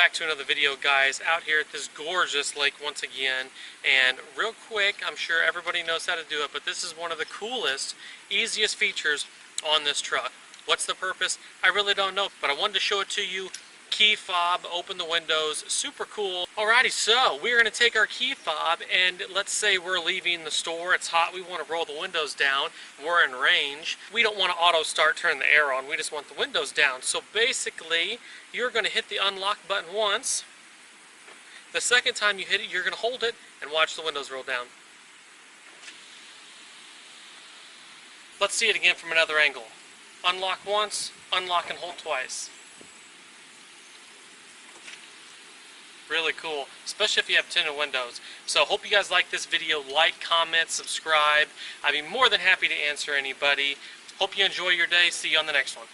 back to another video, guys. Out here at this gorgeous lake once again, and real quick, I'm sure everybody knows how to do it, but this is one of the coolest, easiest features on this truck. What's the purpose? I really don't know, but I wanted to show it to you. Key fob, open the windows, super cool. Alrighty, so we're going to take our key fob, and let's say we're leaving the store, it's hot, we want to roll the windows down, we're in range. We don't want to auto start, turn the air on, we just want the windows down. So basically, you're going to hit the unlock button once. The second time you hit it, you're going to hold it and watch the windows roll down. Let's see it again from another angle. Unlock once, unlock and hold twice. Really cool, especially if you have tinted windows. So hope you guys like this video. Like, comment, subscribe. I'd be more than happy to answer anybody. Hope you enjoy your day. See you on the next one.